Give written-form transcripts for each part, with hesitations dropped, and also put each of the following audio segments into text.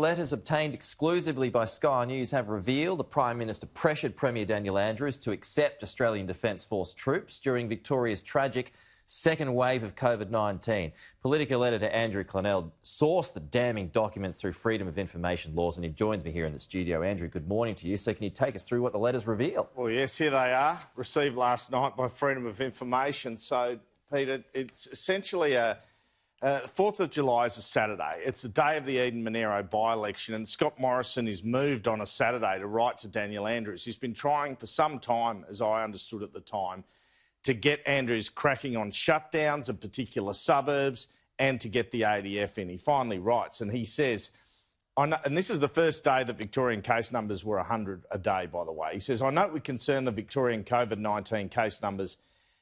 Letters obtained exclusively by Sky News have revealed the Prime Minister pressured Premier Daniel Andrews to accept Australian Defence Force troops during Victoria's tragic second wave of COVID-19. Political editor Andrew Clennell sourced the damning documents through freedom of information laws, and he joins me here in the studio. Andrew, good morning to you. So can you take us through what the letters reveal? Well, yes, here they are, received last night by freedom of information. So, Peter, it's essentially 4th of July is a Saturday. It's the day of the Eden-Monaro by-election, and Scott Morrison is moved on a Saturday to write to Daniel Andrews. He's been trying for some time, as I understood at the time, to get Andrews cracking on shutdowns of particular suburbs and to get the ADF in. He finally writes, and he says, and this is the first day that Victorian case numbers were 100 a day, by the way. He says, I note with concern the Victorian COVID-19 case numbers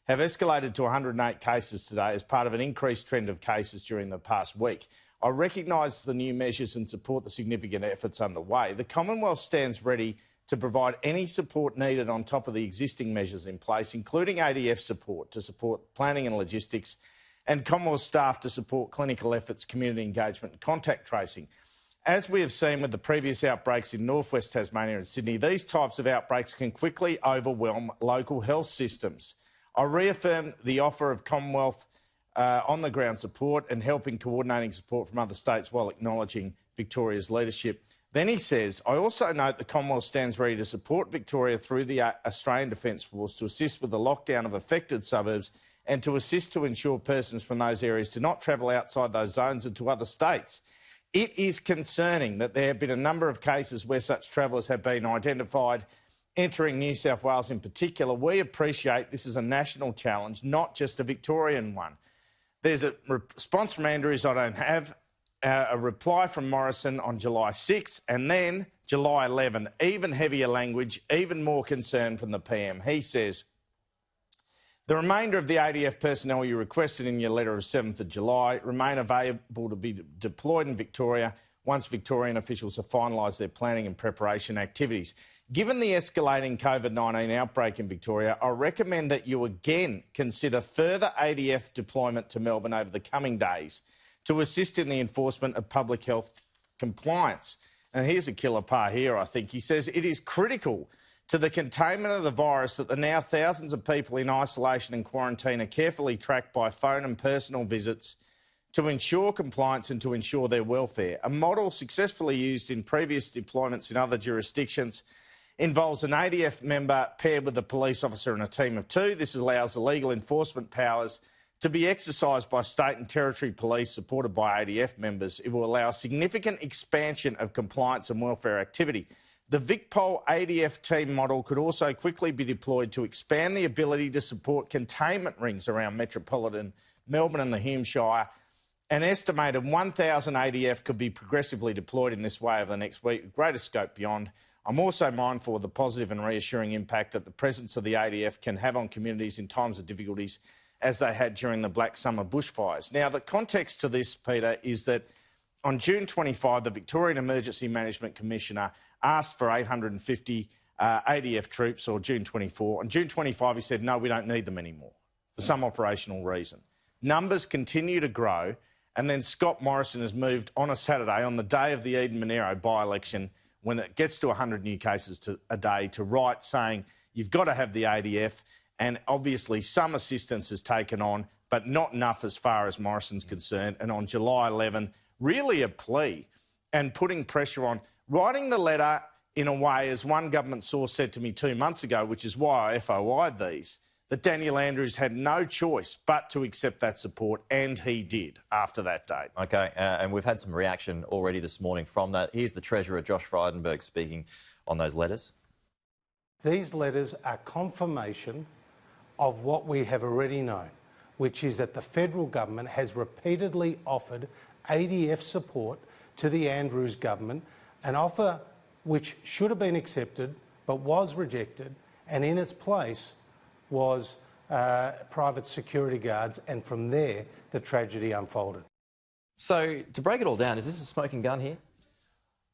have escalated to 108 cases today as part of an increased trend of cases during the past week. I recognise the new measures and support the significant efforts underway. The Commonwealth stands ready to provide any support needed on top of the existing measures in place, including ADF support to support planning and logistics, and Commonwealth staff to support clinical efforts, community engagement and contact tracing. As we have seen with the previous outbreaks in northwest Tasmania and Sydney, these types of outbreaks can quickly overwhelm local health systems. I reaffirm the offer of Commonwealth on-the-ground support and helping coordinating support from other states while acknowledging Victoria's leadership. Then he says, I also note the Commonwealth stands ready to support Victoria through the Australian Defence Force to assist with the lockdown of affected suburbs and to assist to ensure persons from those areas do not travel outside those zones and to other states. It is concerning that there have been a number of cases where such travellers have been identified entering New South Wales in particular. We appreciate this is a national challenge, not just a Victorian one. There's a response from Andrews I don't have. A reply from Morrison on July 6 and then July 11, even heavier language, even more concern from the PM. He says, the remainder of the ADF personnel you requested in your letter of 7th of July remain available to be deployed in Victoria once Victorian officials have finalised their planning and preparation activities. Given the escalating COVID-19 outbreak in Victoria, I recommend that you again consider further ADF deployment to Melbourne over the coming days to assist in the enforcement of public health compliance. And here's a killer part here, I think. He says, it is critical to the containment of the virus that the now thousands of people in isolation and quarantine are carefully tracked by phone and personal visits to ensure compliance and to ensure their welfare. A model successfully used in previous deployments in other jurisdictions involves an ADF member paired with a police officer and a team of 2. This allows the legal enforcement powers to be exercised by state and territory police supported by ADF members. It will allow significant expansion of compliance and welfare activity. The VicPol ADF team model could also quickly be deployed to expand the ability to support containment rings around metropolitan Melbourne and the Hume Shire. An estimated 1,000 ADF could be progressively deployed in this way over the next week, with greater scope beyond. I'm also mindful of the positive and reassuring impact that the presence of the ADF can have on communities in times of difficulties, as they had during the Black Summer bushfires. Now, the context to this, Peter, is that on June 25, the Victorian Emergency Management Commissioner asked for 850 ADF troops, or June 24. On June 25, he said, no, we don't need them anymore for some operational reason. Numbers continue to grow, and then Scott Morrison has moved on a Saturday, on the day of the Eden-Monaro by-election, when it gets to 100 new cases a day, to write saying, you've got to have the ADF, and obviously some assistance is taken on, but not enough as far as Morrison's concerned. And on July 11, really a plea and putting pressure on, writing the letter in a way, as one government source said to me 2 months ago, which is why I FOI'd these, that Daniel Andrews had no choice but to accept that support, and he did after that date. OK, and we've had some reaction already this morning from that. Here's the Treasurer, Josh Frydenberg, speaking on those letters. These letters are confirmation of what we have already known, which is that the federal government has repeatedly offered ADF support to the Andrews government, an offer which should have been accepted but was rejected, and in its place was private security guards, and from there the tragedy unfolded. So, to break it all down, is this a smoking gun here?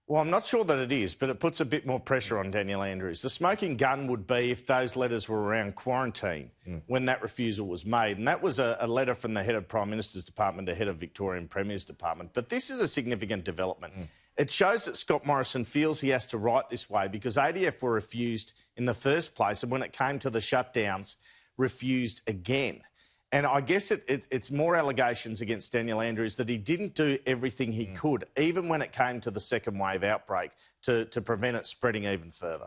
Well, I'm not sure that it is, but it puts a bit more pressure on Daniel Andrews. The smoking gun would be if those letters were around quarantine when that refusal was made. And that was a letter from the head of Prime Minister's Department to head of Victorian Premier's Department. But this is a significant development. It shows that Scott Morrison feels he has to write this way because ADF were refused in the first place, and when it came to the shutdowns, refused again. And I guess it's more allegations against Daniel Andrews that he didn't do everything he could, even when it came to the second wave outbreak, to prevent it spreading even further.